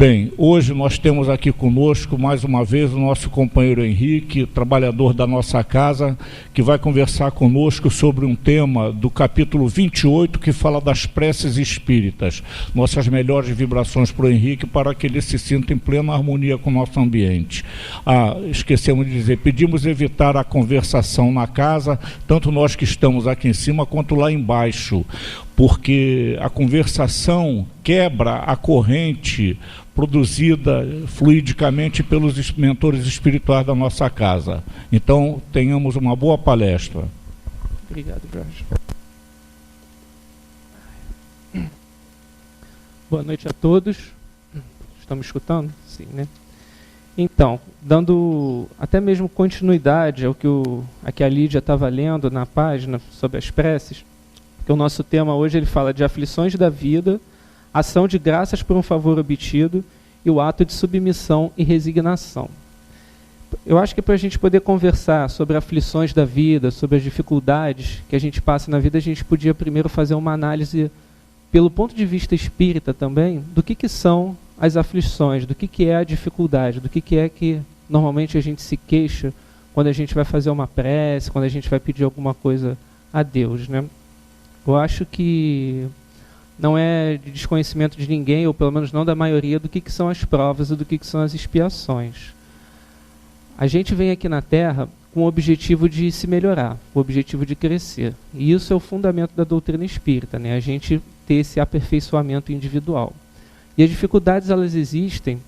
Bem, hoje nós temos aqui conosco, mais uma vez, o nosso companheiro Henrique, trabalhador da nossa casa, que vai conversar conosco sobre um tema do capítulo 28, que fala das preces espíritas. Nossas melhores vibrações para o Henrique, para que ele se sinta em plena harmonia com o nosso ambiente. Esquecemos de dizer, pedimos evitar a conversação na casa, tanto nós que estamos aqui em cima, quanto lá embaixo, porque a conversação quebra a corrente produzida fluidicamente pelos mentores espirituais da nossa casa. Então, tenhamos uma boa palestra. Obrigado, Jorge. Boa noite a todos. Estão me escutando? Sim, né? Então, dando até mesmo continuidade ao que a Lídia estava lendo na página sobre as preces, porque o nosso tema hoje ele fala de aflições da vida, ação de graças por um favor obtido e o ato de submissão e resignação. Eu acho que para a gente poder conversar sobre aflições da vida, sobre as dificuldades que a gente passa na vida, a gente podia primeiro fazer uma análise, pelo ponto de vista espírita também, do que são as aflições, do que é a dificuldade, do que é que normalmente a gente se queixa quando a gente vai fazer uma prece, quando a gente vai pedir alguma coisa a Deus, né? Eu acho que não é de desconhecimento de ninguém, ou pelo menos não da maioria, do que são as provas e do que são as expiações. A gente vem aqui na Terra com o objetivo de se melhorar, o objetivo de crescer. E isso é o fundamento da doutrina espírita, né? A gente ter esse aperfeiçoamento individual. E as dificuldades, elas existem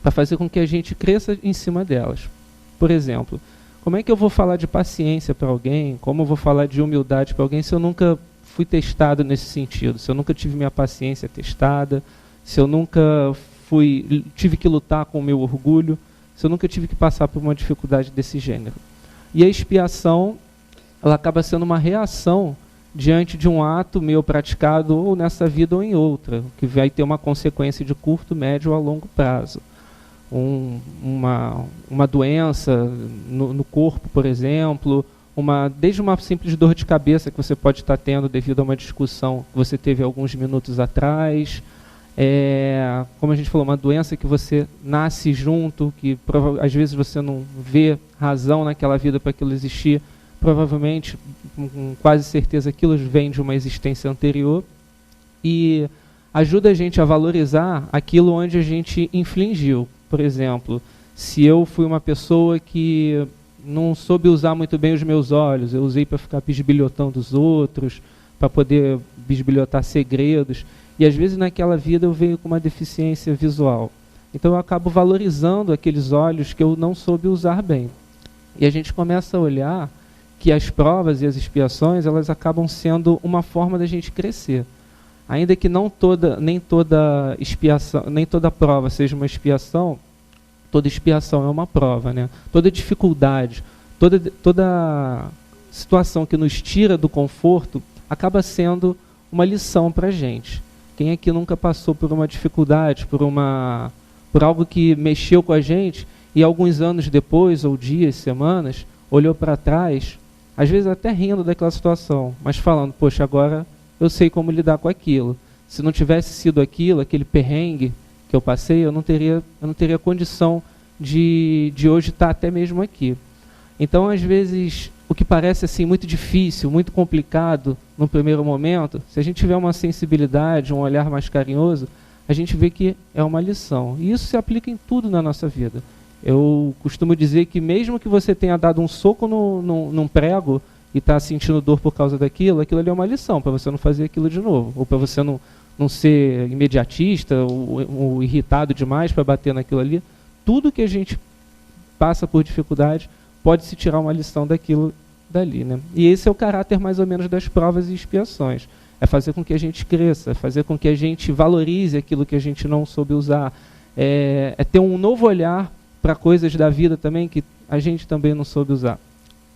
para fazer com que a gente cresça em cima delas. Por exemplo, como é que eu vou falar de paciência para alguém? Como eu vou falar de humildade para alguém se eu nunca fui testado nesse sentido, se eu nunca tive minha paciência testada, se eu nunca tive que lutar com o meu orgulho, se eu nunca tive que passar por uma dificuldade desse gênero. E a expiação, ela acaba sendo uma reação diante de um ato meu praticado ou nessa vida ou em outra, que vai ter uma consequência de curto, médio ou a longo prazo. Uma doença no corpo, por exemplo, desde uma simples dor de cabeça que você pode estar tendo devido a uma discussão que você teve alguns minutos atrás, como a gente falou, uma doença que você nasce junto, que às vezes você não vê razão naquela vida para aquilo existir, provavelmente, com quase certeza, aquilo vem de uma existência anterior, e ajuda a gente a valorizar aquilo onde a gente infligiu. Por exemplo, se eu fui uma pessoa que não soube usar muito bem os meus olhos, eu usei para ficar bisbilhotando os outros, para poder bisbilhotar segredos, e às vezes naquela vida eu venho com uma deficiência visual. Então eu acabo valorizando aqueles olhos que eu não soube usar bem. E a gente começa a olhar que as provas e as expiações, elas acabam sendo uma forma da gente crescer. Ainda que nem toda expiação, nem toda prova seja uma expiação, toda expiação é uma prova, né? Toda dificuldade, toda situação que nos tira do conforto acaba sendo uma lição para a gente. Quem aqui nunca passou por uma dificuldade, por algo que mexeu com a gente e alguns anos depois, ou dias, semanas, olhou para trás, às vezes até rindo daquela situação, mas falando, poxa, agora eu sei como lidar com aquilo. Se não tivesse sido aquilo, aquele perrengue que eu passei, eu não teria condição de hoje estar até mesmo aqui. Então, às vezes, o que parece assim muito difícil, muito complicado no primeiro momento, se a gente tiver uma sensibilidade, um olhar mais carinhoso, a gente vê que é uma lição. E isso se aplica em tudo na nossa vida. Eu costumo dizer que mesmo que você tenha dado um soco num prego e está sentindo dor por causa daquilo, aquilo ali é uma lição para você não fazer aquilo de novo, ou para você não ser imediatista ou irritado demais para bater naquilo ali. Tudo que a gente passa por dificuldade pode-se tirar uma lição daquilo dali, né? E esse é o caráter mais ou menos das provas e expiações. É fazer com que a gente cresça, é fazer com que a gente valorize aquilo que a gente não soube usar, é ter um novo olhar para coisas da vida também que a gente também não soube usar.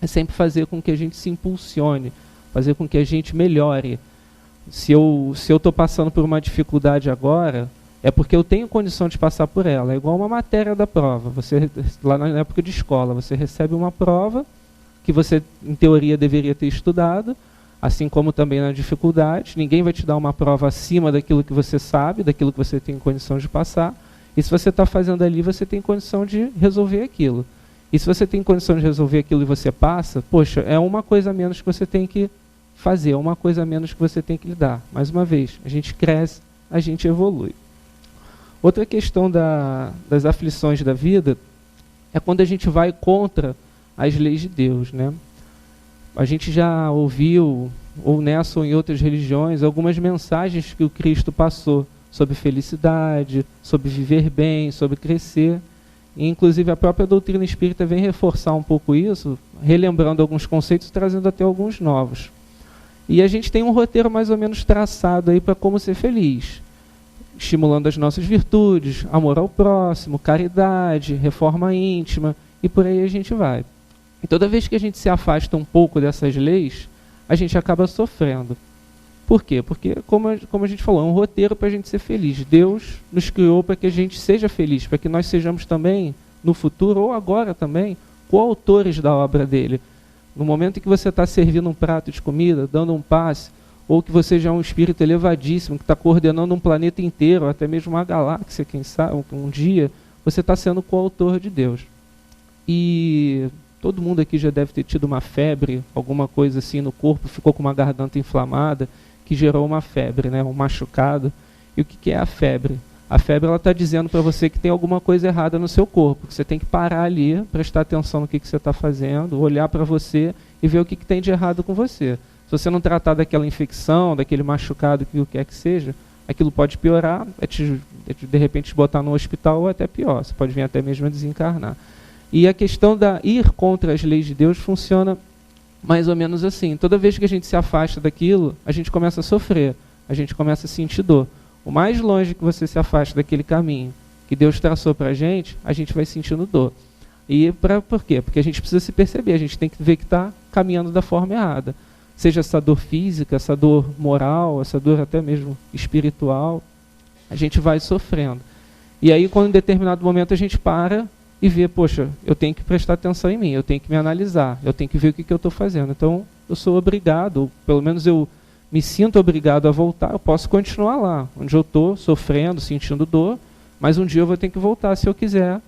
É sempre fazer com que a gente se impulsione, fazer com que a gente melhore. Se eu estou passando por uma dificuldade agora, é porque eu tenho condição de passar por ela. É igual uma matéria da prova. Você, lá na época de escola, você recebe uma prova que você, em teoria, deveria ter estudado, assim como também na dificuldade. Ninguém vai te dar uma prova acima daquilo que você sabe, daquilo que você tem condição de passar. E se você está fazendo ali, você tem condição de resolver aquilo. E se você tem condição de resolver aquilo e você passa, poxa, é uma coisa a menos que você tem que fazer, é uma coisa a menos que você tem que lidar. Mais uma vez, a gente cresce, a gente evolui. Outra questão das aflições da vida é quando a gente vai contra as leis de Deus, né? A gente já ouviu, ou nessa ou em outras religiões, algumas mensagens que o Cristo passou sobre felicidade, sobre viver bem, sobre crescer. E, inclusive, a própria doutrina espírita vem reforçar um pouco isso, relembrando alguns conceitos, trazendo até alguns novos. E a gente tem um roteiro mais ou menos traçado aí para como ser feliz, estimulando as nossas virtudes, amor ao próximo, caridade, reforma íntima, e por aí a gente vai. E toda vez que a gente se afasta um pouco dessas leis, a gente acaba sofrendo. Por quê? Porque, como a gente falou, é um roteiro para a gente ser feliz. Deus nos criou para que a gente seja feliz, para que nós sejamos também, no futuro ou agora também, coautores da obra dele. No momento em que você está servindo um prato de comida, dando um passe, ou que você já é um espírito elevadíssimo, que está coordenando um planeta inteiro, até mesmo uma galáxia, quem sabe, um dia, você está sendo coautor de Deus. E todo mundo aqui já deve ter tido uma febre, alguma coisa assim no corpo, ficou com uma garganta inflamada, que gerou uma febre, né, um machucado. E o que é a febre? A febre está dizendo para você que tem alguma coisa errada no seu corpo, que você tem que parar ali, prestar atenção no que você está fazendo, olhar para você e ver o que tem de errado com você. Se você não tratar daquela infecção, daquele machucado, que o que é que seja, aquilo pode piorar, de repente te botar no hospital ou até pior, você pode vir até mesmo a desencarnar. E a questão da ir contra as leis de Deus funciona mais ou menos assim. Toda vez que a gente se afasta daquilo, a gente começa a sofrer, a gente começa a sentir dor. O mais longe que você se afasta daquele caminho que Deus traçou para a gente vai sentindo dor. E por quê? Porque a gente precisa se perceber, a gente tem que ver que está caminhando da forma errada. Seja essa dor física, essa dor moral, essa dor até mesmo espiritual, a gente vai sofrendo. E aí, quando em determinado momento a gente para e vê, poxa, eu tenho que prestar atenção em mim, eu tenho que me analisar, eu tenho que ver o que eu estou fazendo. Então, eu sou obrigado, ou pelo menos eu me sinto obrigado a voltar, eu posso continuar lá, onde eu estou, sofrendo, sentindo dor, mas um dia eu vou ter que voltar se eu quiser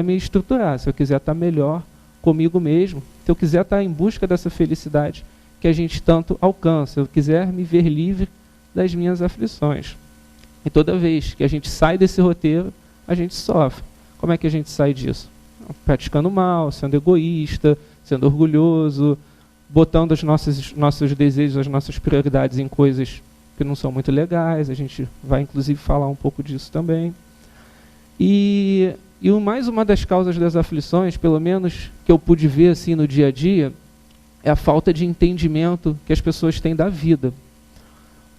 me estruturar, se eu quiser estar melhor comigo mesmo, se eu quiser estar em busca dessa felicidade que a gente tanto alcança, se eu quiser me ver livre das minhas aflições. E toda vez que a gente sai desse roteiro, a gente sofre. Como é que a gente sai disso? Praticando mal, sendo egoísta, sendo orgulhoso, botando os nossos desejos, as nossas prioridades em coisas que não são muito legais. A gente vai, inclusive, falar um pouco disso também. E mais uma das causas das aflições, pelo menos que eu pude ver assim no dia a dia, é a falta de entendimento que as pessoas têm da vida.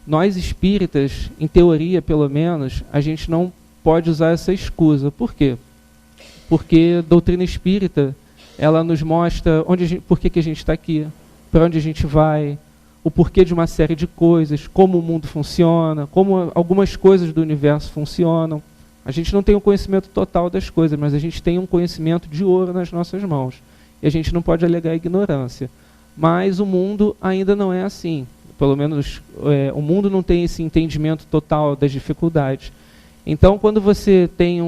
Nós espíritas, em teoria pelo menos, a gente não pode usar essa escusa. Por quê? Porque a doutrina espírita, ela nos mostra por que a gente está aqui, para onde a gente vai, o porquê de uma série de coisas, como o mundo funciona, como algumas coisas do universo funcionam. A gente não tem o conhecimento total das coisas, mas a gente tem um conhecimento de ouro nas nossas mãos. E a gente não pode alegar ignorância. Mas o mundo ainda não é assim. Pelo menos o mundo não tem esse entendimento total das dificuldades. Então, quando você tem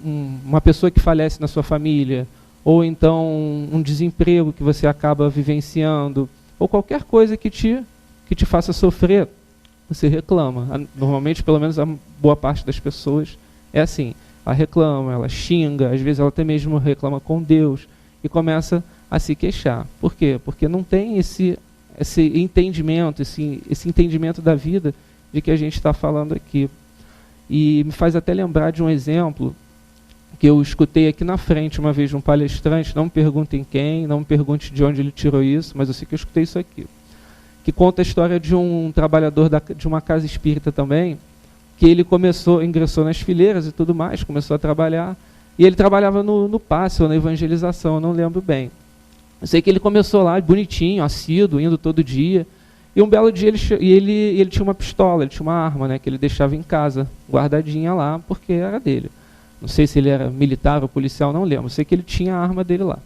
uma pessoa que falece na sua família, ou então um desemprego que você acaba vivenciando, ou qualquer coisa que te faça sofrer, você reclama. Normalmente, pelo menos a boa parte das pessoas é assim. Ela reclama, ela xinga, às vezes ela até mesmo reclama com Deus e começa a se queixar. Por quê? Porque não tem esse entendimento, esse entendimento da vida de que a gente está falando aqui. E me faz até lembrar de um exemplo que eu escutei aqui na frente uma vez de um palestrante, não me perguntem quem, não me pergunte de onde ele tirou isso, mas eu sei que eu escutei isso aqui, que conta a história de um trabalhador de uma casa espírita também, que ele ingressou nas fileiras e tudo mais, começou a trabalhar, e ele trabalhava no passe ou na evangelização, eu não lembro bem. Eu sei que ele começou lá, bonitinho, assíduo, indo todo dia, e um belo dia ele tinha uma pistola, ele tinha uma arma, né, que ele deixava em casa, guardadinha lá, porque era dele. Não sei se ele era militar ou policial, não lembro. Eu sei que ele tinha a arma dele lá.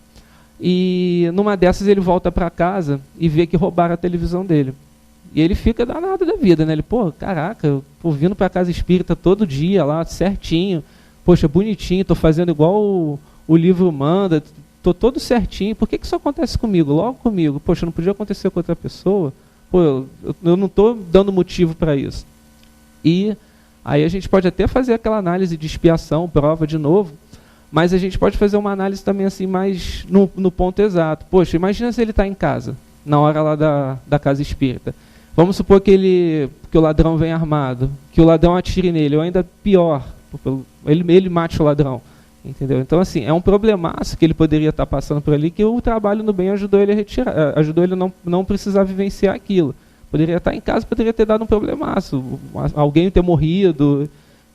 E numa dessas ele volta para casa e vê que roubaram a televisão dele. E ele fica danado da vida, né? Ele, caraca, eu vindo para casa espírita todo dia lá, certinho, poxa, bonitinho, estou fazendo igual o livro manda, estou todo certinho, por que isso acontece comigo, logo comigo? Poxa, não podia acontecer com outra pessoa? Pô, eu não estou dando motivo para isso. E aí a gente pode até fazer aquela análise de expiação, prova de novo, mas a gente pode fazer uma análise também assim mais no ponto exato. Poxa, imagina se ele está em casa, na hora lá da casa espírita. Vamos supor que o ladrão vem armado, que o ladrão atire nele, ou ainda pior, ele mate o ladrão. Entendeu? Então, assim, é um problemaço que ele poderia estar passando por ali, que o trabalho no bem ajudou ele a retirar, ajudou ele a não precisar vivenciar aquilo. Poderia estar em casa, poderia ter dado um problemaço, alguém ter morrido,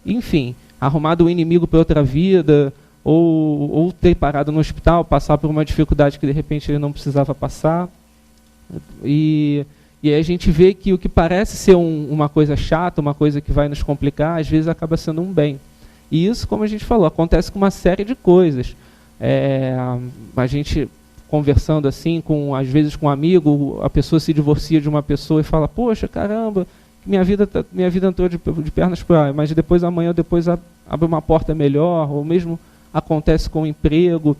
enfim, arrumado um inimigo para outra vida, ou ter parado no hospital, passar por uma dificuldade que de repente ele não precisava passar. E aí a gente vê que o que parece ser uma coisa chata, uma coisa que vai nos complicar, às vezes acaba sendo um bem. E isso, como a gente falou, acontece com uma série de coisas. A gente conversando assim, às vezes com um amigo, a pessoa se divorcia de uma pessoa e fala, poxa, caramba, minha vida entrou de pernas para ar, mas depois amanhã abre uma porta melhor, ou mesmo acontece com o emprego,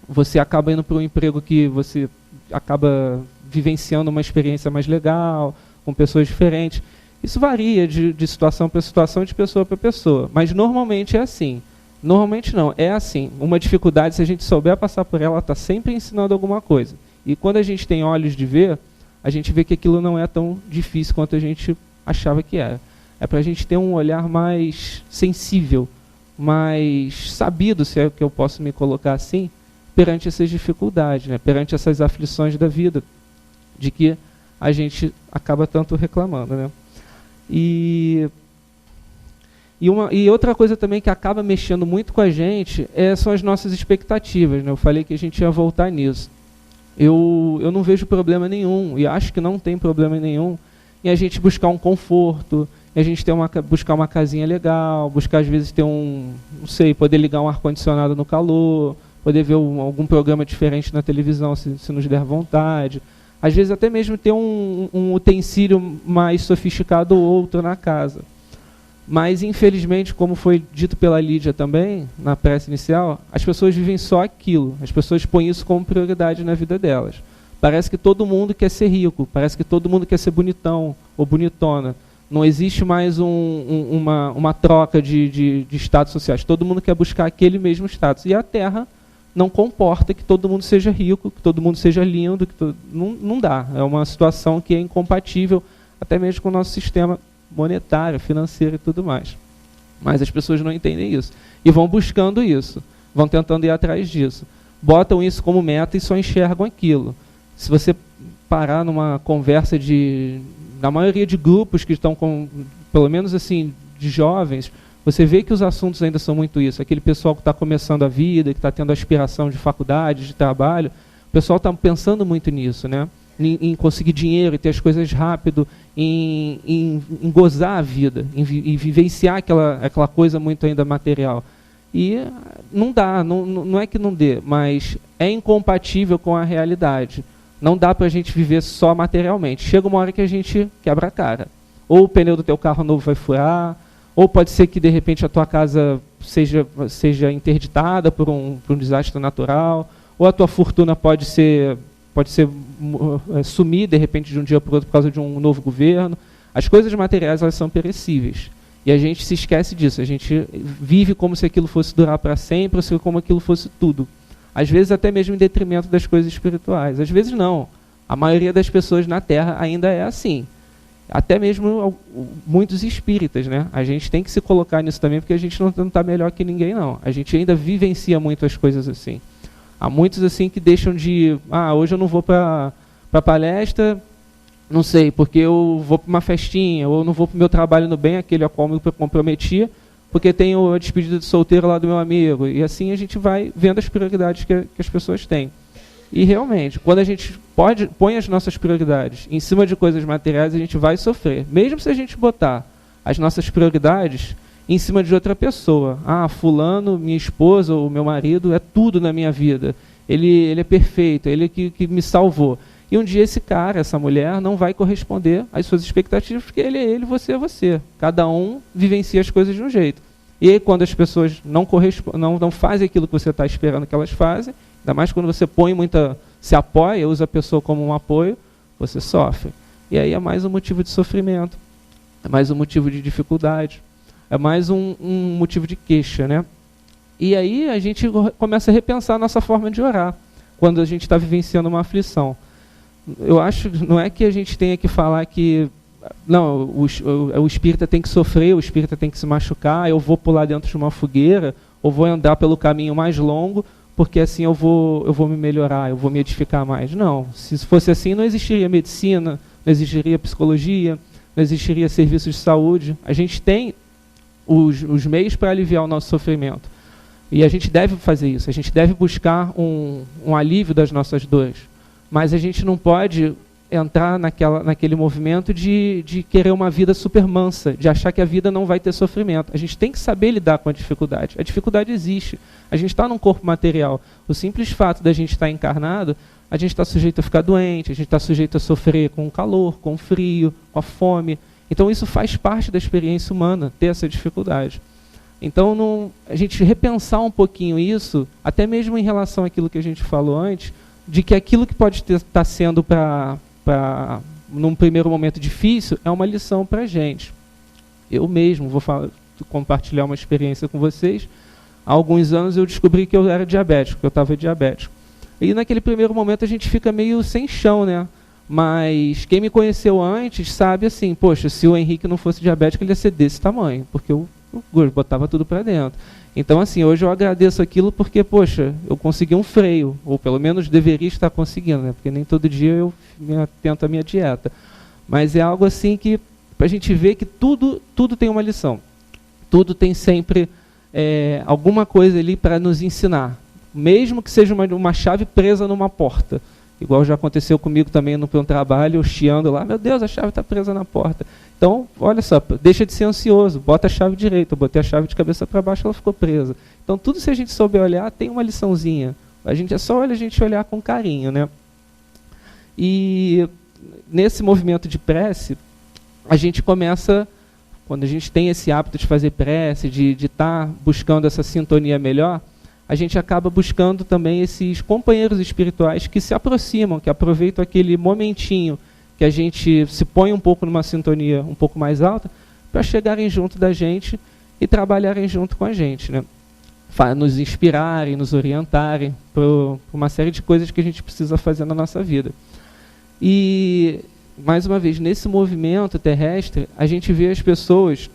você acaba indo para um emprego que você acaba vivenciando uma experiência mais legal, com pessoas diferentes. Isso varia de situação para situação, de pessoa para pessoa, mas normalmente é assim. Normalmente não, é assim. Uma dificuldade, se a gente souber passar por ela, está sempre ensinando alguma coisa. E quando a gente tem olhos de ver, a gente vê que aquilo não é tão difícil quanto a gente achava que era. É para a gente ter um olhar mais sensível, mais sabido, se é que eu posso me colocar assim, perante essas dificuldades, né? Perante essas aflições da vida, de que a gente acaba tanto reclamando, né? E outra coisa também que acaba mexendo muito com a gente são as nossas expectativas, né? Eu falei que a gente ia voltar nisso. Eu não vejo problema nenhum, e acho que não tem problema nenhum, em a gente buscar um conforto, em a gente buscar uma casinha legal, buscar às vezes ter poder ligar um ar-condicionado no calor, poder ver algum programa diferente na televisão, se nos der vontade. Às vezes até mesmo ter um utensílio mais sofisticado ou outro na casa. Mas, infelizmente, como foi dito pela Lídia também, na prece inicial, as pessoas vivem só aquilo. As pessoas põem isso como prioridade na vida delas. Parece que todo mundo quer ser rico, parece que todo mundo quer ser bonitão ou bonitona. Não existe mais uma troca de status sociais. Todo mundo quer buscar aquele mesmo status. E a Terra não comporta que todo mundo seja rico, que todo mundo seja lindo, não dá. É uma situação que é incompatível até mesmo com o nosso sistema monetário, financeiro e tudo mais. Mas as pessoas não entendem isso. E vão buscando isso, vão tentando ir atrás disso. Botam isso como meta e só enxergam aquilo. Se você parar numa conversa na maioria de grupos que estão com, pelo menos assim, de jovens, você vê que os assuntos ainda são muito isso. Aquele pessoal que está começando a vida, que está tendo aspiração de faculdade, de trabalho, o pessoal está pensando muito nisso, né? Em conseguir dinheiro e ter as coisas rápido, em gozar a vida, em vivenciar aquela coisa muito ainda material. E não dá, não é que não dê, mas é incompatível com a realidade. Não dá para a gente viver só materialmente. Chega uma hora que a gente quebra a cara. Ou o pneu do teu carro novo vai furar, ou pode ser que de repente a tua casa seja interditada por um desastre natural, ou a tua fortuna pode sumir de repente de um dia para o outro por causa de um novo governo. As coisas materiais, elas são perecíveis. E a gente se esquece disso. A gente vive como se aquilo fosse durar para sempre, ou como aquilo fosse tudo. Às vezes até mesmo em detrimento das coisas espirituais. Às vezes não. A maioria das pessoas na Terra ainda é assim. Até mesmo muitos espíritas, né? A gente tem que se colocar nisso também, porque a gente não está melhor que ninguém, não. A gente ainda vivencia muito as coisas assim. Há muitos assim que deixam de... hoje eu não vou para palestra, não sei, porque eu vou para uma festinha, ou eu não vou para o meu trabalho no bem, aquele ao qual eu me comprometi, porque tenho a despedida de solteiro lá do meu amigo. E assim a gente vai vendo as prioridades que as pessoas têm. E realmente, quando a gente põe as nossas prioridades em cima de coisas materiais, a gente vai sofrer. Mesmo se a gente botar as nossas prioridades em cima de outra pessoa. Fulano, minha esposa ou meu marido, é tudo na minha vida. Ele é perfeito, ele que me salvou. E um dia esse cara, essa mulher, não vai corresponder às suas expectativas, porque ele é ele, você é você. Cada um vivencia as coisas de um jeito. E aí, quando as pessoas não fazem aquilo que você está esperando que elas fazem, ainda mais quando você se apoia, usa a pessoa como um apoio, você sofre. E aí é mais um motivo de sofrimento, é mais um motivo de dificuldade, é mais um motivo de queixa, né? E aí a gente começa a repensar a nossa forma de orar, quando a gente está vivenciando uma aflição. Eu acho, não é que a gente tenha que falar que não, o espírita tem que sofrer, o espírita tem que se machucar, eu vou pular dentro de uma fogueira, ou vou andar pelo caminho mais longo, porque assim eu vou me melhorar, eu vou me edificar mais. Não, se fosse assim não existiria medicina, não existiria psicologia, não existiria serviços de saúde. A gente tem os meios para aliviar o nosso sofrimento. E a gente deve fazer isso, a gente deve buscar um alívio das nossas dores. Mas a gente não pode entrar naquele movimento de querer uma vida super mansa, de achar que a vida não vai ter sofrimento. A gente tem que saber lidar com a dificuldade. A dificuldade existe. A gente está num corpo material. O simples fato da gente estar encarnado, a gente está sujeito a ficar doente, a gente está sujeito a sofrer com o calor, com o frio, com a fome. Então isso faz parte da experiência humana, ter essa dificuldade. Então a gente repensar um pouquinho isso, até mesmo em relação àquilo que a gente falou antes, de que aquilo que pode estar sendo num primeiro momento difícil, é uma lição para a gente. Eu mesmo vou compartilhar uma experiência com vocês. Há alguns anos eu descobri que eu era diabético, que eu estava diabético. E naquele primeiro momento a gente fica meio sem chão, né? Mas quem me conheceu antes sabe assim, poxa, se o Henrique não fosse diabético, ele ia ser desse tamanho, porque eu botava tudo para dentro. Então, assim, hoje eu agradeço aquilo porque, poxa, eu consegui um freio, ou pelo menos deveria estar conseguindo, né? Porque nem todo dia eu me atento à minha dieta. Mas é algo assim que, para a gente ver que tudo tem uma lição. Tudo tem sempre alguma coisa ali para nos ensinar. Mesmo que seja uma chave presa numa porta. Igual já aconteceu comigo também no trabalho, eu chiando lá, meu Deus, a chave está presa na porta. Então, olha só, deixa de ser ansioso, bota a chave direita, eu botei a chave de cabeça para baixo, ela ficou presa. Então, tudo se a gente souber olhar, tem uma liçãozinha. É só a gente olhar com carinho, né? E nesse movimento de prece, a gente começa, quando a gente tem esse hábito de fazer prece, de estar buscando essa sintonia melhor, a gente acaba buscando também esses companheiros espirituais que se aproximam, que aproveitam aquele momentinho que a gente se põe um pouco numa sintonia um pouco mais alta, para chegarem junto da gente e trabalharem junto com a gente, né? Nos inspirarem, nos orientarem para uma série de coisas que a gente precisa fazer na nossa vida. E, mais uma vez, nesse movimento terrestre, a gente vê as pessoas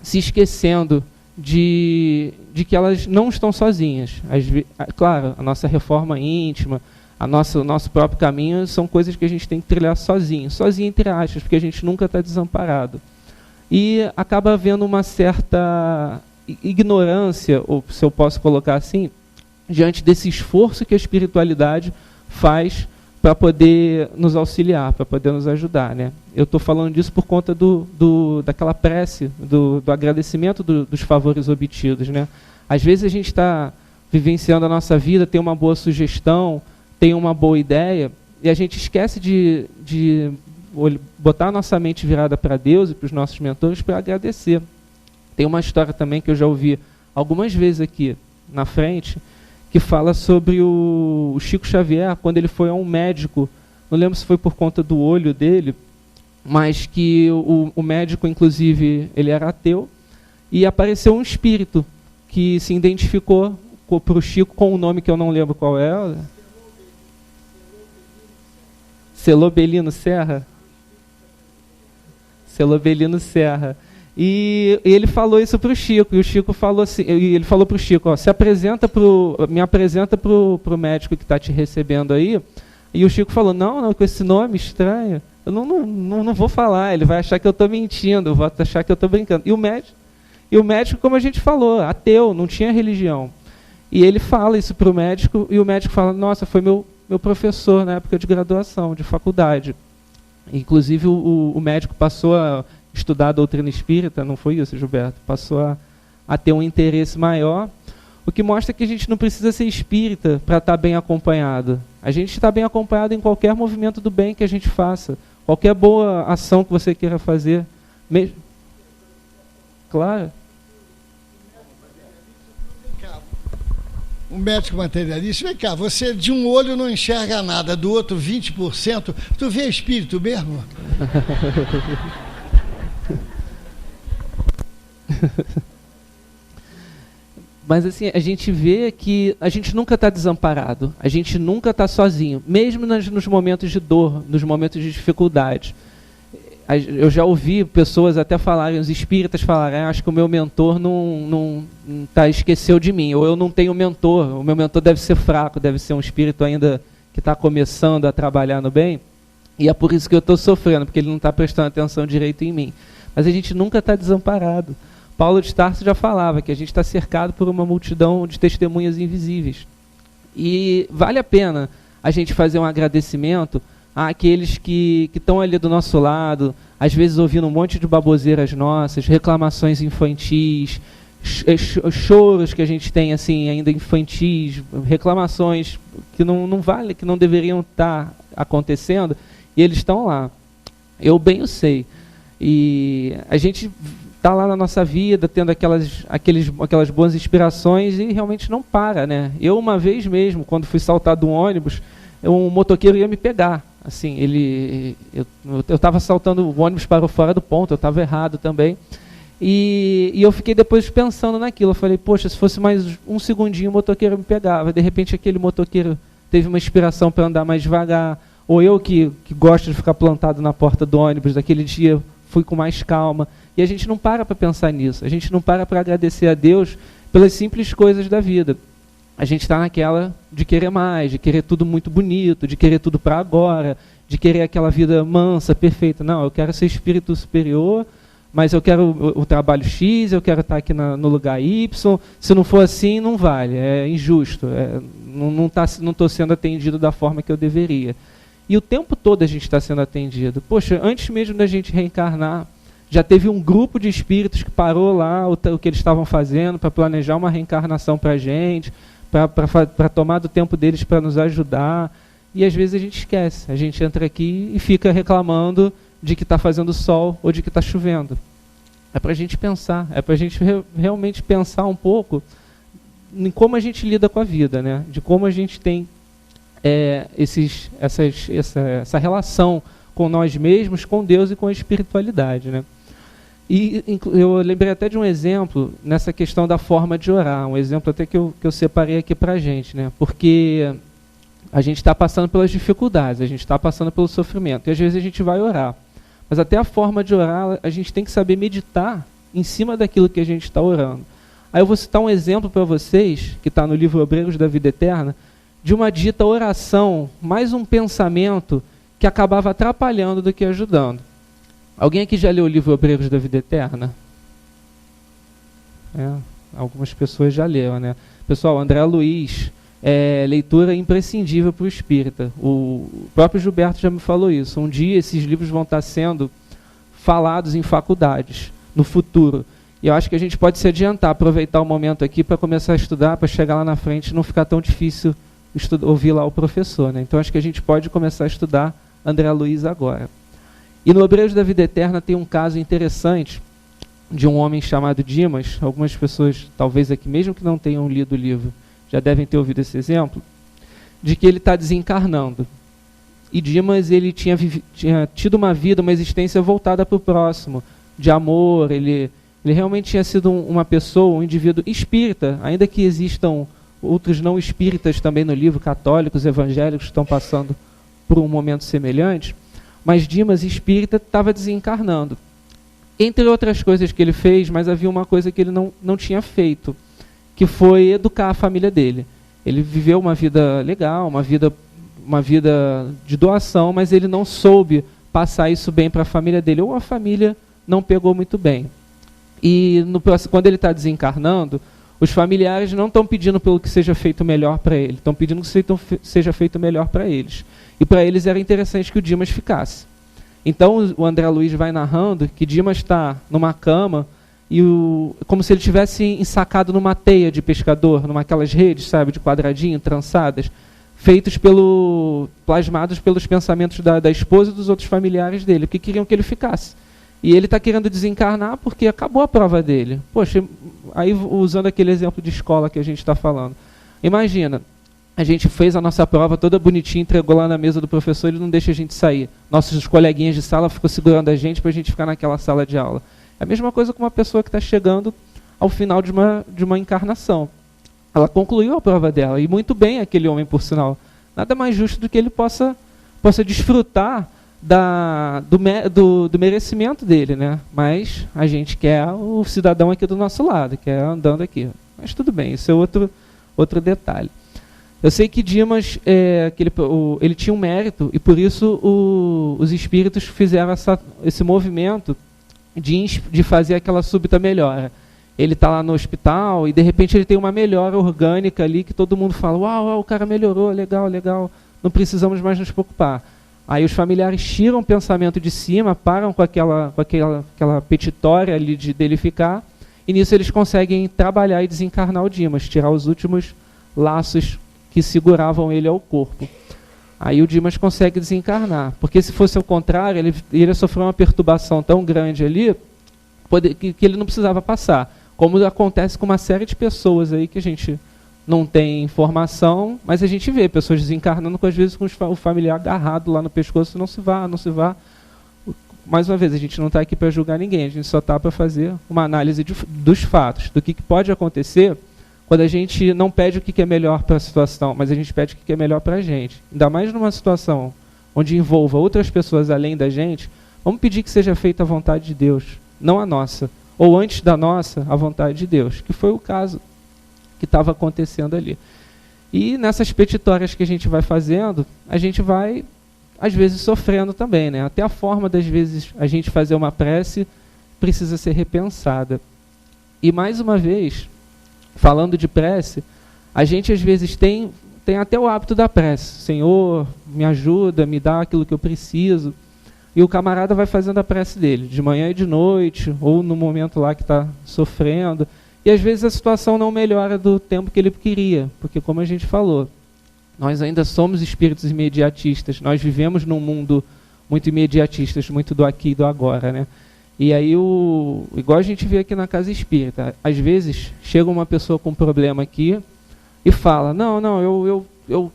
se esquecendo de que elas não estão sozinhas. Claro, a nossa reforma íntima, o nosso próprio caminho são coisas que a gente tem que trilhar sozinho entre aspas, porque a gente nunca está desamparado. E acaba havendo uma certa ignorância, ou se eu posso colocar assim, diante desse esforço que a espiritualidade faz para poder nos auxiliar, para poder nos ajudar, né? Eu estou falando disso por conta daquela prece, do agradecimento dos favores obtidos, né? Às vezes a gente está vivenciando a nossa vida, tem uma boa sugestão, tem uma boa ideia, e a gente esquece de botar a nossa mente virada para Deus e para os nossos mentores para agradecer. Tem uma história também que eu já ouvi algumas vezes aqui na frente, que fala sobre o Chico Xavier, quando ele foi a um médico, não lembro se foi por conta do olho dele, mas que o médico, inclusive, ele era ateu, e apareceu um espírito que se identificou para o Chico com um nome que eu não lembro qual é. Celobelino Serra? Celobelino Serra. E ele falou isso para o Chico, e o Chico falou assim, ele falou para o Chico, ó, me apresenta para o médico que está te recebendo aí. E o Chico falou, não, com esse nome estranho, eu não vou falar, ele vai achar que eu estou mentindo, eu vou achar que eu estou brincando. E o médico, como a gente falou, ateu, não tinha religião. E ele fala isso para o médico, e o médico fala, nossa, foi meu professor na época de graduação, de faculdade. Inclusive o médico passou a estudar a doutrina espírita, não foi isso, Gilberto? Passou a ter um interesse maior, o que mostra que a gente não precisa ser espírita para estar bem acompanhado. A gente está bem acompanhado em qualquer movimento do bem que a gente faça, qualquer boa ação que você queira fazer. Claro. um médico materialista, vem cá, você de um olho não enxerga nada, do outro 20%, tu vê espírito mesmo? Mas assim, a gente vê que a gente nunca está desamparado, a gente nunca está sozinho, mesmo nos momentos de dor, nos momentos de dificuldade. Eu já ouvi pessoas até falarem, os espíritas falarem, acho que o meu mentor não esqueceu de mim, ou eu não tenho mentor, o meu mentor deve ser fraco, deve ser um espírito ainda que está começando a trabalhar no bem, e é por isso que eu estou sofrendo, porque ele não está prestando atenção direito em mim. Mas a gente nunca está desamparado. Paulo de Tarso já falava que a gente está cercado por uma multidão de testemunhas invisíveis. E vale a pena a gente fazer um agradecimento àqueles que estão ali do nosso lado, às vezes ouvindo um monte de baboseiras nossas, reclamações infantis, choros que a gente tem assim ainda infantis, reclamações que não vale, que não deveriam estar acontecendo, e eles estão lá. Eu bem o sei. E a gente está lá na nossa vida, tendo aquelas boas inspirações e realmente não para, né? Eu, uma vez mesmo, quando fui saltar do ônibus, um motoqueiro ia me pegar. Assim, eu estava saltando, o ônibus parou fora do ponto, eu estava errado também. E eu fiquei depois pensando naquilo. Eu falei, poxa, se fosse mais um segundinho, o motoqueiro me pegava. De repente, aquele motoqueiro teve uma inspiração para andar mais devagar. Ou eu, que gosto de ficar plantado na porta do ônibus, daquele dia fui com mais calma. E a gente não para pensar nisso. A gente não para agradecer a Deus pelas simples coisas da vida. A gente está naquela de querer mais, de querer tudo muito bonito, de querer tudo para agora, de querer aquela vida mansa, perfeita. Não, eu quero ser espírito superior, mas eu quero o trabalho X, eu quero estar aqui no lugar Y. Se não for assim, não vale, é injusto, não estou sendo atendido da forma que eu deveria. E o tempo todo a gente está sendo atendido. Poxa, antes mesmo da gente reencarnar, já teve um grupo de espíritos que parou lá o que eles estavam fazendo para planejar uma reencarnação para a gente, para tomar do tempo deles para nos ajudar. E às vezes a gente esquece, a gente entra aqui e fica reclamando de que está fazendo sol ou de que está chovendo. É para a gente pensar, é para a gente realmente pensar um pouco em como a gente lida com a vida, né? De como a gente tem essa relação com nós mesmos, com Deus e com a espiritualidade, né? E eu lembrei até de um exemplo nessa questão da forma de orar, um exemplo até que eu separei aqui para a gente, né? Porque a gente está passando pelas dificuldades, a gente está passando pelo sofrimento, e às vezes a gente vai orar. Mas até a forma de orar, a gente tem que saber meditar em cima daquilo que a gente está orando. Aí eu vou citar um exemplo para vocês, que está no livro Obreiros da Vida Eterna, de uma dita oração, mais um pensamento que acabava atrapalhando do que ajudando. Alguém aqui já leu o livro Obreiros da Vida Eterna? Algumas pessoas já leram, né? Pessoal, André Luiz, leitura imprescindível para o espírita. O próprio Gilberto já me falou isso. Um dia esses livros vão estar sendo falados em faculdades, no futuro. E eu acho que a gente pode se adiantar, aproveitar o momento aqui para começar a estudar, para chegar lá na frente e não ficar tão difícil ouvir lá o professor, né? Então acho que a gente pode começar a estudar André Luiz agora. E no Obreiros da Vida Eterna tem um caso interessante de um homem chamado Dimas. Algumas pessoas, talvez aqui, mesmo que não tenham lido o livro, já devem ter ouvido esse exemplo, de que ele está desencarnando. E Dimas, ele tinha tido uma vida, uma existência voltada para o próximo, de amor. Ele realmente tinha sido uma pessoa, um indivíduo espírita, ainda que existam outros não espíritas também no livro, católicos, evangélicos, que estão passando por um momento semelhante. Mas Dimas, espírita, estava desencarnando. Entre outras coisas que ele fez, mas havia uma coisa que ele não tinha feito, que foi educar a família dele. Ele viveu uma vida legal, uma vida de doação, mas ele não soube passar isso bem para a família dele, ou a família não pegou muito bem. E quando ele está desencarnando, os familiares não estão pedindo pelo que seja feito melhor para ele, estão pedindo que seja feito melhor para eles. E para eles era interessante que o Dimas ficasse. Então o André Luiz vai narrando que Dimas está numa cama, como se ele tivesse ensacado numa teia de pescador, aquelas redes, sabe, de quadradinho, trançadas, plasmados pelos pensamentos da esposa e dos outros familiares dele, que queriam que ele ficasse. E ele está querendo desencarnar porque acabou a prova dele. Poxa, aí usando aquele exemplo de escola que a gente está falando, Imagina, a gente fez a nossa prova toda bonitinha, entregou lá na mesa do professor, ele não deixa a gente sair. Nossos coleguinhas de sala ficam segurando a gente para a gente ficar naquela sala de aula. É a mesma coisa com uma pessoa que está chegando ao final de uma encarnação. Ela concluiu a prova dela, e muito bem aquele homem, por sinal. Nada mais justo do que ele possa desfrutar do merecimento dele, né? Mas a gente quer o cidadão aqui do nosso lado, quer andando aqui. Mas tudo bem, isso é outro detalhe. Eu sei que Dimas, ele tinha um mérito, e por isso os espíritos fizeram esse movimento de fazer aquela súbita melhora. Ele está lá no hospital e de repente ele tem uma melhora orgânica ali que todo mundo fala, uau, o cara melhorou, legal, não precisamos mais nos preocupar. Aí os familiares tiram o pensamento de cima, param com aquela petitória ali dele ficar, e nisso eles conseguem trabalhar e desencarnar o Dimas, tirar os últimos laços que seguravam ele ao corpo. Aí o Dimas consegue desencarnar, porque se fosse ao contrário, ele ia sofrer uma perturbação tão grande ali, que ele não precisava passar. Como acontece com uma série de pessoas aí que a gente não tem informação, mas a gente vê pessoas desencarnando, às vezes com o familiar agarrado lá no pescoço, não se vá. Mais uma vez, a gente não está aqui para julgar ninguém, a gente só está para fazer uma análise dos fatos, do que pode acontecer quando a gente não pede o que é melhor para a situação, mas a gente pede o que é melhor para a gente. Ainda mais numa situação onde envolva outras pessoas além da gente, vamos pedir que seja feita a vontade de Deus, não a nossa. Ou antes da nossa, a vontade de Deus, que foi o caso que estava acontecendo ali. E nessas petitórias que a gente vai fazendo, a gente vai, às vezes, sofrendo também, né? Até a forma, das vezes, a gente fazer uma prece precisa ser repensada. E, mais uma vez, falando de prece, a gente, às vezes, tem até o hábito da prece. Senhor, me ajuda, me dá aquilo que eu preciso. E o camarada vai fazendo a prece dele, de manhã e de noite, ou no momento lá que está sofrendo. E às vezes a situação não melhora do tempo que ele queria, porque como a gente falou, nós ainda somos espíritos imediatistas, nós vivemos num mundo muito imediatista, muito do aqui e do agora, né? E aí, igual a gente vê aqui na Casa Espírita, às vezes chega uma pessoa com um problema aqui e fala, não, eu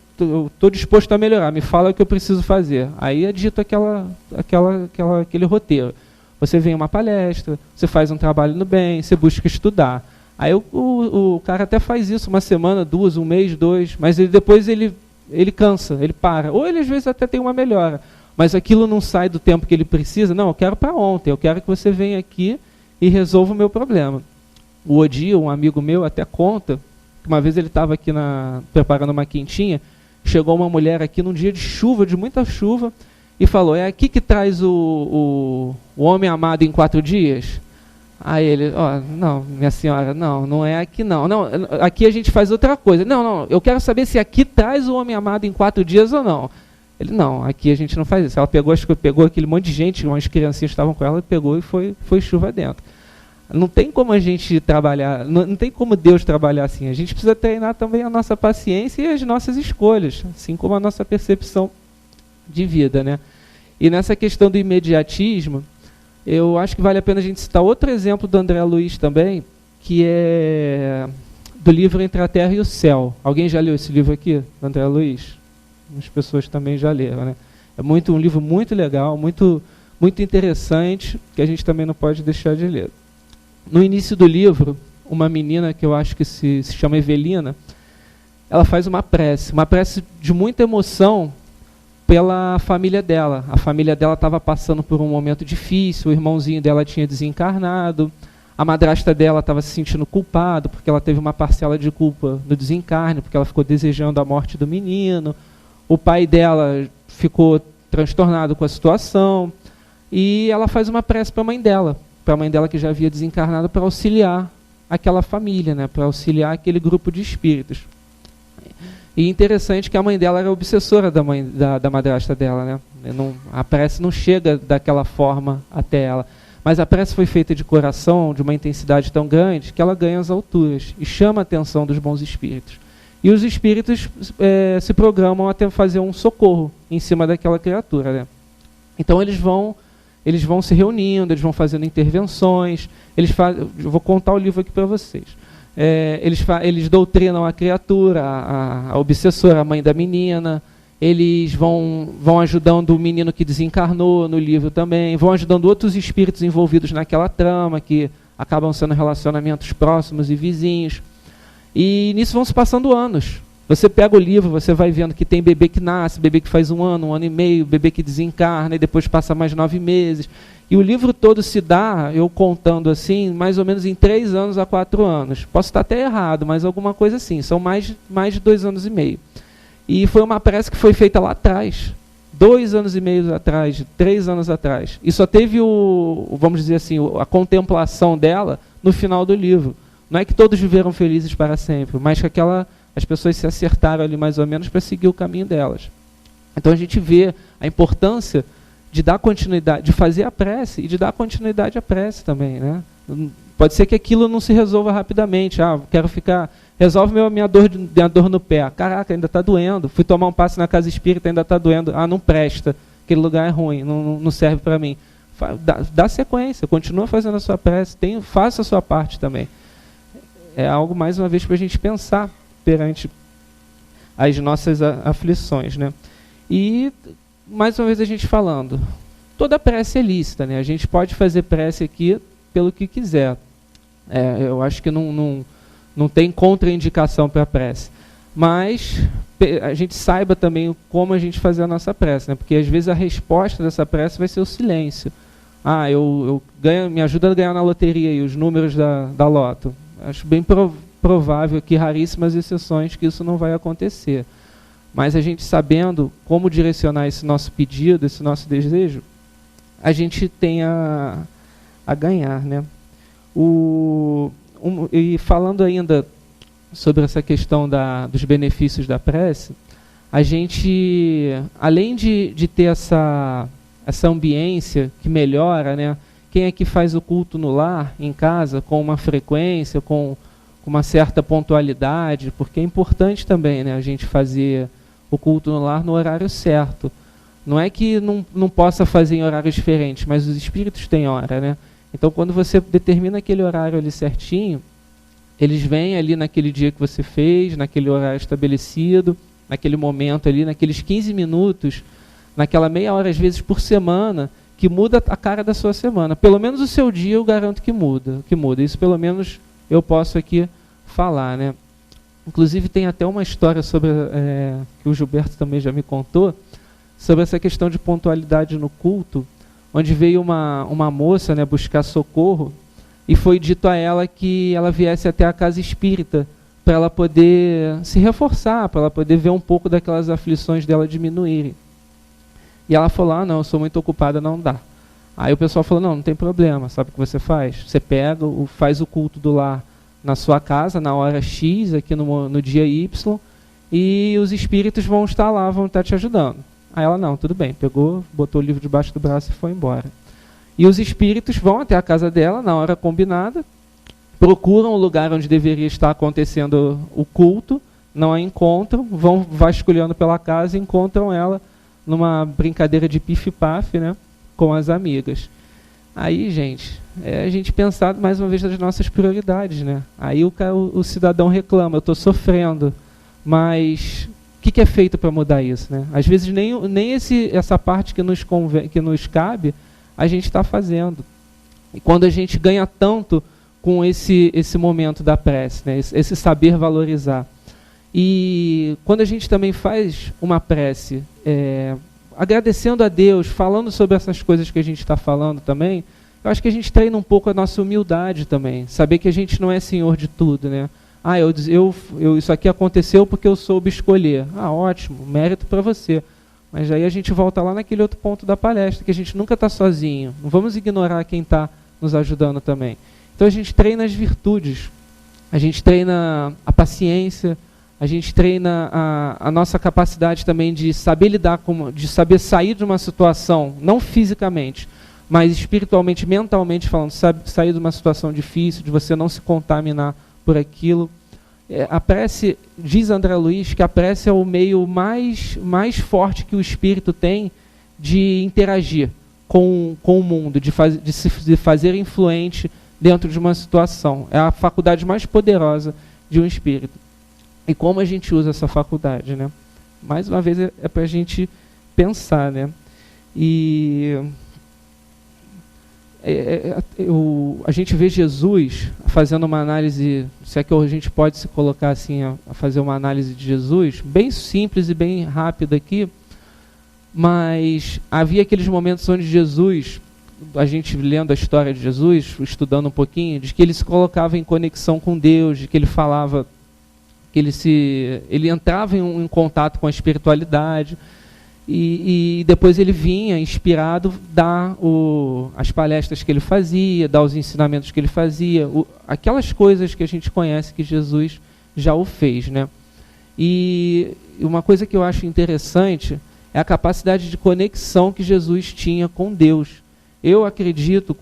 estou disposto a melhorar, me fala o que eu preciso fazer. Aí é dito aquele roteiro. Você vem a uma palestra, você faz um trabalho no bem, você busca estudar. Aí o cara até faz isso uma semana, duas, um mês, dois, mas depois ele cansa, ele para. Ou ele às vezes até tem uma melhora, mas aquilo não sai do tempo que ele precisa. Não, eu quero para ontem, eu quero que você venha aqui e resolva o meu problema. O Odir, um amigo meu, até conta, que uma vez ele estava aqui preparando uma quentinha, chegou uma mulher aqui num dia de chuva, de muita chuva, e falou, é aqui que traz o homem amado em 4 dias? Aí ele, não, minha senhora, não é aqui não, aqui a gente faz outra coisa. Não, eu quero saber se aqui traz o homem amado em 4 dias ou não. Ele, não, aqui a gente não faz isso. Ela pegou aquele monte de gente, umas criancinhas estavam com ela, pegou e foi chuva dentro. Não tem como a gente trabalhar, não tem como Deus trabalhar assim. A gente precisa treinar também a nossa paciência e as nossas escolhas, assim como a nossa percepção de vida, né? E nessa questão do imediatismo, eu acho que vale a pena a gente citar outro exemplo do André Luiz também, que é do livro Entre a Terra e o Céu. Alguém já leu esse livro aqui, do André Luiz? As pessoas também já leram, né? É um livro muito legal, muito interessante, que a gente também não pode deixar de ler. No início do livro, uma menina que eu acho que se chama Evelina, ela faz uma prece de muita emoção pela família dela. A família dela estava passando por um momento difícil, o irmãozinho dela tinha desencarnado, a madrasta dela estava se sentindo culpada, porque ela teve uma parcela de culpa no desencarne, porque ela ficou desejando a morte do menino, o pai dela ficou transtornado com a situação, e ela faz uma prece para a mãe dela que já havia desencarnado, para auxiliar aquela família, né, para auxiliar aquele grupo de espíritos. E interessante que a mãe dela era obsessora da madrasta dela, né? A prece não chega daquela forma até ela. Mas a prece foi feita de coração, de uma intensidade tão grande, que ela ganha as alturas e chama a atenção dos bons espíritos. E os espíritos se programam até fazer um socorro em cima daquela criatura, né? Então eles vão se reunindo, eles vão fazendo intervenções. Eu vou contar o livro aqui para vocês. Eles doutrinam a criatura, a obsessora, a mãe da menina. Eles vão ajudando o menino que desencarnou no livro também, vão ajudando outros espíritos envolvidos naquela trama, que acabam sendo relacionamentos próximos e vizinhos. E nisso vão se passando anos. Você pega o livro, você vai vendo que tem bebê que nasce, bebê que faz 1 ano, 1 ano e meio, bebê que desencarna e depois passa mais 9 meses. E o livro todo se dá, eu contando assim, mais ou menos em 3 anos a 4 anos. Posso estar até errado, mas alguma coisa assim. São mais de 2 anos e meio. E foi uma prece que foi feita lá atrás, 2 anos e meio atrás, 3 anos atrás. E só teve vamos dizer assim, a contemplação dela no final do livro. Não é que todos viveram felizes para sempre, mas que as pessoas se acertaram ali mais ou menos para seguir o caminho delas. Então a gente vê a importância de dar continuidade, de fazer a prece e de dar continuidade à prece também, né? Pode ser que aquilo não se resolva rapidamente. Quero ficar... Resolve minha dor no pé. Caraca, ainda está doendo. Fui tomar um passe na casa espírita, ainda está doendo. Não presta. Aquele lugar é ruim, não serve para mim. Dá sequência, continua fazendo a sua prece. Faça a sua parte também. É algo, mais uma vez, para a gente pensar perante as nossas aflições, né? E, mais uma vez, a gente falando, toda prece é lícita, né? A gente pode fazer prece aqui pelo que quiser. Eu acho que não tem contraindicação para a prece. Mas a gente saiba também como a gente fazer a nossa prece, né? Porque às vezes a resposta dessa prece vai ser o silêncio. Eu ganho, me ajuda a ganhar na loteria e os números da loto. Acho bem provável que raríssimas exceções que isso não vai acontecer. Mas a gente sabendo como direcionar esse nosso pedido, esse nosso desejo, a gente tem a ganhar, né? E falando ainda sobre essa questão dos benefícios da prece, a gente, além de ter essa ambiência que melhora, né? Quem é que faz o culto no lar, em casa, com uma frequência, com uma certa pontualidade, porque é importante também, né, a gente fazer o culto no lar no horário certo. Não é que não possa fazer em horários diferentes, mas os espíritos têm hora, né? Então, quando você determina aquele horário ali certinho, eles vêm ali naquele dia que você fez, naquele horário estabelecido, naquele momento ali, naqueles 15 minutos, naquela meia hora, às vezes, por semana, que muda a cara da sua semana. Pelo menos o seu dia eu garanto que muda. Isso, pelo menos, eu posso aqui falar, né? Inclusive, tem até uma história sobre que o Gilberto também já me contou, sobre essa questão de pontualidade no culto, onde veio uma moça, né, buscar socorro, e foi dito a ela que ela viesse até a casa espírita para ela poder se reforçar, para ela poder ver um pouco daquelas aflições dela diminuírem. E ela falou, não, eu sou muito ocupada, não dá. Aí o pessoal falou, não tem problema, sabe o que você faz? Você faz o culto do lar na sua casa, na hora X, aqui no dia Y, e os espíritos vão estar lá, vão estar te ajudando. Aí ela, não, tudo bem, pegou, botou o livro debaixo do braço e foi embora. E os espíritos vão até a casa dela, na hora combinada, procuram o lugar onde deveria estar acontecendo o culto, não a encontram, vão vasculhando pela casa e encontram ela numa brincadeira de pif-paf, né, com as amigas. Aí, gente, a gente pensar mais uma vez nas nossas prioridades, né? Aí o cidadão reclama, eu estou sofrendo, mas o que é feito para mudar isso, né? Às vezes nem essa parte que nos cabe, a gente está fazendo. E quando a gente ganha tanto com esse momento da prece, né? Esse saber valorizar. E quando a gente também faz uma prece, agradecendo a Deus, falando sobre essas coisas que a gente está falando também, eu acho que a gente treina um pouco a nossa humildade também. Saber que a gente não é senhor de tudo, né? Isso aqui aconteceu porque eu soube escolher. Ótimo, mérito para você. Mas aí a gente volta lá naquele outro ponto da palestra, que a gente nunca está sozinho. Não vamos ignorar quem está nos ajudando também. Então a gente treina as virtudes, a gente treina a paciência, a gente treina a nossa capacidade também de saber lidar de saber sair de uma situação, não fisicamente, mas espiritualmente, mentalmente falando, sair de uma situação difícil, de você não se contaminar por aquilo. A prece, diz André Luiz, que a prece é o meio mais forte que o espírito tem de interagir com o mundo, de se fazer influente dentro de uma situação. É a faculdade mais poderosa de um espírito. E como a gente usa essa faculdade, né? Mais uma vez é para a gente pensar, né? E a gente vê Jesus fazendo uma análise, se é que a gente pode se colocar assim, a fazer uma análise de Jesus, bem simples e bem rápida aqui, mas havia aqueles momentos onde Jesus, a gente lendo a história de Jesus, estudando um pouquinho, de que ele se colocava em conexão com Deus, de que ele falava, que ele entrava em contato com a espiritualidade, e depois ele vinha inspirado dar as palestras que ele fazia, dar os ensinamentos que ele fazia, aquelas coisas que a gente conhece que Jesus já o fez, né? E uma coisa que eu acho interessante é a capacidade de conexão que Jesus tinha com Deus. Eu acredito,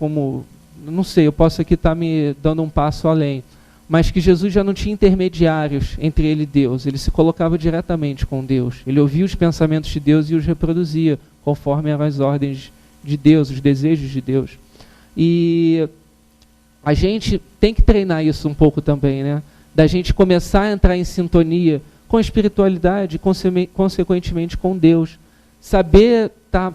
não sei, eu posso aqui estar me dando um passo além, mas que Jesus já não tinha intermediários entre ele e Deus, ele se colocava diretamente com Deus, ele ouvia os pensamentos de Deus e os reproduzia, conforme eram as ordens de Deus, os desejos de Deus. E a gente tem que treinar isso um pouco também, né? Da gente começar a entrar em sintonia com a espiritualidade, consequentemente com Deus. Saber tá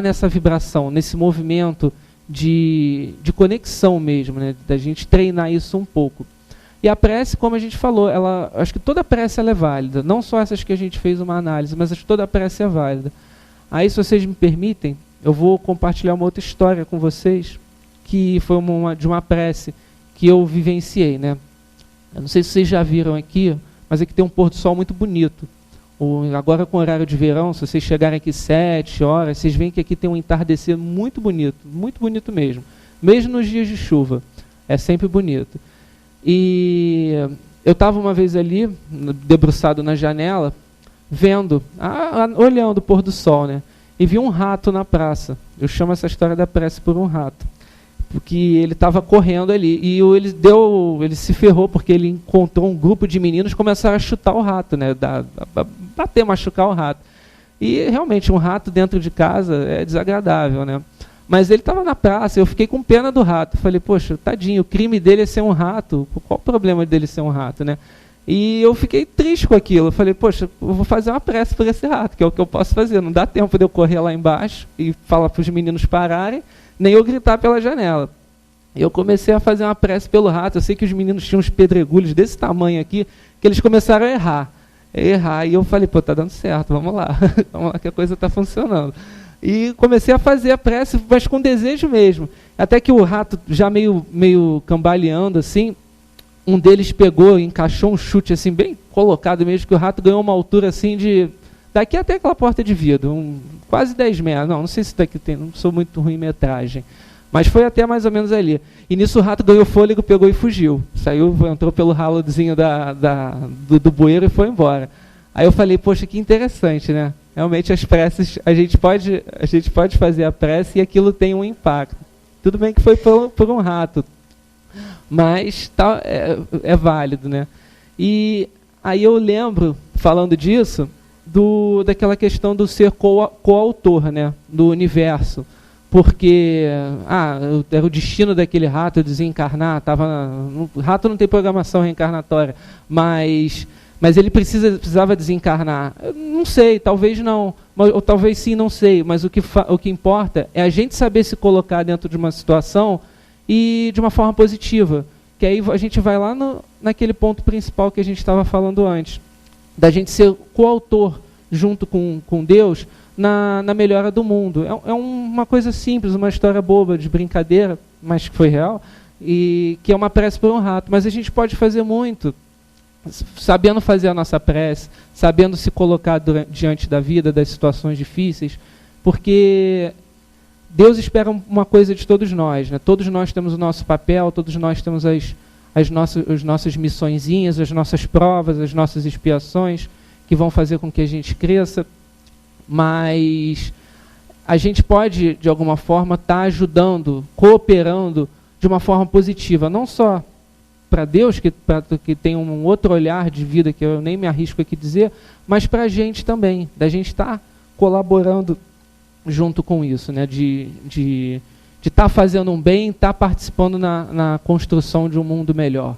nessa vibração, nesse movimento de conexão mesmo, né? Da gente treinar isso um pouco. E a prece, como a gente falou, acho que toda prece ela é válida, não só essas que a gente fez uma análise, mas acho que toda prece é válida. Aí, se vocês me permitem, eu vou compartilhar uma outra história com vocês, que foi de uma prece que eu vivenciei, né? Eu não sei se vocês já viram aqui, mas aqui tem um pôr do sol muito bonito. Agora com o horário de verão, se vocês chegarem aqui 7 horas, vocês veem que aqui tem um entardecer muito bonito mesmo. Mesmo nos dias de chuva, é sempre bonito. E eu estava uma vez ali, debruçado na janela, olhando o pôr do sol, né? E vi um rato na praça. Eu chamo essa história da prece por um rato. Porque ele estava correndo ali. E ele se ferrou porque ele encontrou um grupo de meninos que começaram a chutar o rato, né? Machucar o rato. E realmente um rato dentro de casa é desagradável, né? Mas ele estava na praça, eu fiquei com pena do rato. Falei, poxa, tadinho, o crime dele é ser um rato. Qual o problema dele ser um rato, né? E eu fiquei triste com aquilo. Eu falei, poxa, eu vou fazer uma prece por esse rato, que é o que eu posso fazer. Não dá tempo de eu correr lá embaixo e falar para os meninos pararem, nem eu gritar pela janela. Eu comecei a fazer uma prece pelo rato. Eu sei que os meninos tinham uns pedregulhos desse tamanho aqui, que eles começaram a errar. E eu falei, pô, tá dando certo, vamos lá. Vamos lá que a coisa está funcionando. E comecei a fazer a prece, mas com desejo mesmo. Até que o rato, já meio cambaleando assim, um deles pegou, encaixou um chute assim, bem colocado mesmo, que o rato ganhou uma altura assim de... Daqui até aquela porta de vidro, quase 10 metros. Não sei se daqui tem, não sou muito ruim em metragem. Mas foi até mais ou menos ali. E nisso o rato ganhou fôlego, pegou e fugiu. Saiu, entrou pelo ralozinho do bueiro e foi embora. Aí eu falei, poxa, que interessante, né? Realmente as preces, a gente pode fazer a prece e aquilo tem um impacto. Tudo bem que foi por um rato, mas é válido, né? E aí eu lembro, falando disso, daquela questão do ser coautor, né? Do universo. Porque era o destino daquele rato desencarnar, o rato não tem programação reencarnatória, mas ele precisava desencarnar. Eu não sei, talvez não, ou talvez sim, não sei, mas o que importa é a gente saber se colocar dentro de uma situação e de uma forma positiva, que aí a gente vai lá naquele ponto principal que a gente estava falando antes, da gente ser coautor junto com Deus, na melhora do mundo. É uma coisa simples, uma história boba, de brincadeira, mas que foi real, e que é uma prece por um rato. Mas a gente pode fazer muito, sabendo fazer a nossa prece, sabendo se colocar diante da vida, das situações difíceis, porque Deus espera uma coisa de todos nós, né? Todos nós temos o nosso papel, todos nós temos as nossas missõezinhas, as nossas provas, as nossas expiações, que vão fazer com que a gente cresça. Mas a gente pode, de alguma forma, estar ajudando, cooperando de uma forma positiva, não só para Deus, que tem um outro olhar de vida, que eu nem me arrisco aqui dizer, mas para a gente também, da gente estar colaborando junto com isso, né? de estar fazendo um bem, estar participando na construção de um mundo melhor.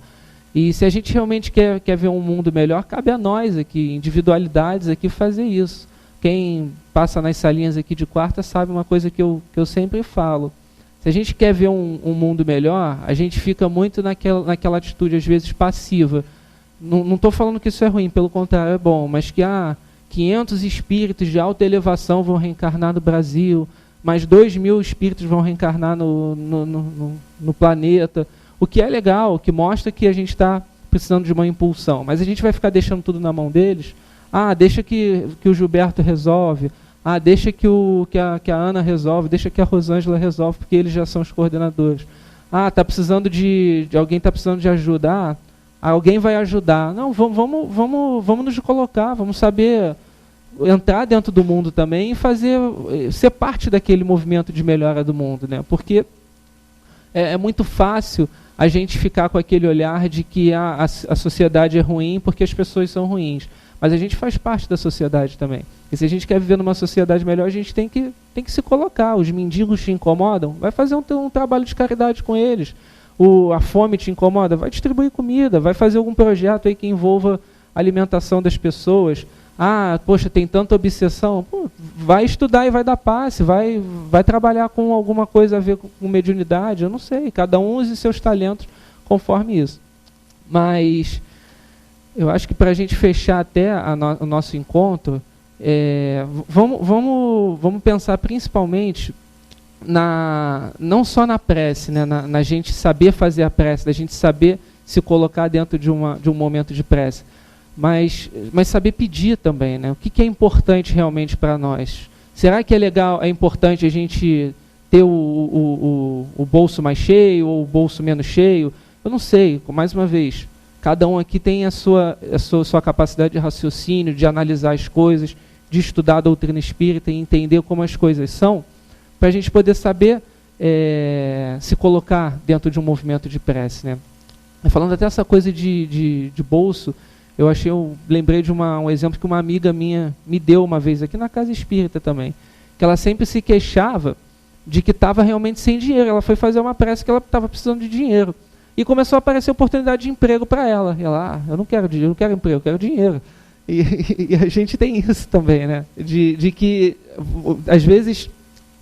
E se a gente realmente quer ver um mundo melhor, cabe a nós aqui, individualidades aqui, fazer isso. Quem passa nas salinhas aqui de quarta sabe uma coisa que eu sempre falo. Se a gente quer ver um mundo melhor, a gente fica muito naquela atitude, às vezes, passiva. Não estou falando que isso é ruim, pelo contrário, é bom, mas que 500 espíritos de alta elevação vão reencarnar no Brasil, mais 2.000 espíritos vão reencarnar no planeta, o que é legal, o que mostra que a gente está precisando de uma impulsão. Mas a gente vai ficar deixando tudo na mão deles? Deixa que o Gilberto resolve, deixa que a Ana resolve, deixa que a Rosângela resolve, porque eles já são os coordenadores. Tá precisando alguém está precisando de ajuda, alguém vai ajudar. Não, vamos nos colocar, vamos saber entrar dentro do mundo também e ser parte daquele movimento de melhora do mundo, né? Porque é muito fácil a gente ficar com aquele olhar de que a sociedade é ruim porque as pessoas são ruins. Mas a gente faz parte da sociedade também. E se a gente quer viver numa sociedade melhor, a gente tem que se colocar. Os mendigos te incomodam? Vai fazer um trabalho de caridade com eles. A fome te incomoda? Vai distribuir comida. Vai fazer algum projeto aí que envolva a alimentação das pessoas. Poxa, tem tanta obsessão. Vai estudar e vai dar passe. Vai trabalhar com alguma coisa a ver com mediunidade. Eu não sei. Cada um use seus talentos conforme isso. Mas eu acho que para a gente fechar até o nosso encontro, vamos pensar principalmente não só na prece, né, na gente saber fazer a prece, da gente saber se colocar dentro de um momento de prece, mas saber pedir também, né? O que é importante realmente para nós? Será que é importante a gente ter o bolso mais cheio ou o bolso menos cheio? Eu não sei, mais uma vez. Cada um aqui tem a sua capacidade de raciocínio, de analisar as coisas, de estudar a doutrina espírita e entender como as coisas são, para a gente poder saber se colocar dentro de um movimento de prece, né? Falando até essa coisa de bolso, eu lembrei de um exemplo que uma amiga minha me deu uma vez aqui na casa espírita também, que ela sempre se queixava de que estava realmente sem dinheiro. Ela foi fazer uma prece que ela estava precisando de dinheiro. E começou a aparecer oportunidade de emprego para ela. E ela, eu não quero dinheiro, eu não quero emprego, eu quero dinheiro. E a gente tem isso também, né? De que, às vezes,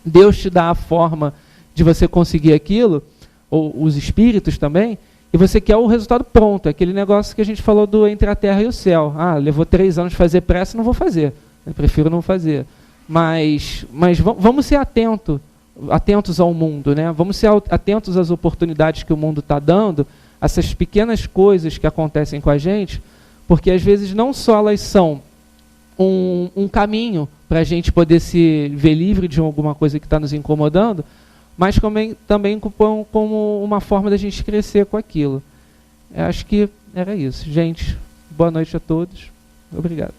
Deus te dá a forma de você conseguir aquilo, ou os espíritos também, e você quer o resultado pronto. Aquele negócio que a gente falou do entre a terra e o céu. Levou 3 anos de fazer prece, não vou fazer. Eu prefiro não fazer. Mas vamos ser atentos ao mundo, né? Vamos ser atentos às oportunidades que o mundo está dando, essas pequenas coisas que acontecem com a gente, porque às vezes não só elas são um caminho para a gente poder se ver livre de alguma coisa que está nos incomodando, mas também como uma forma da gente crescer com aquilo. Eu acho que era isso. Gente, boa noite a todos. Obrigado.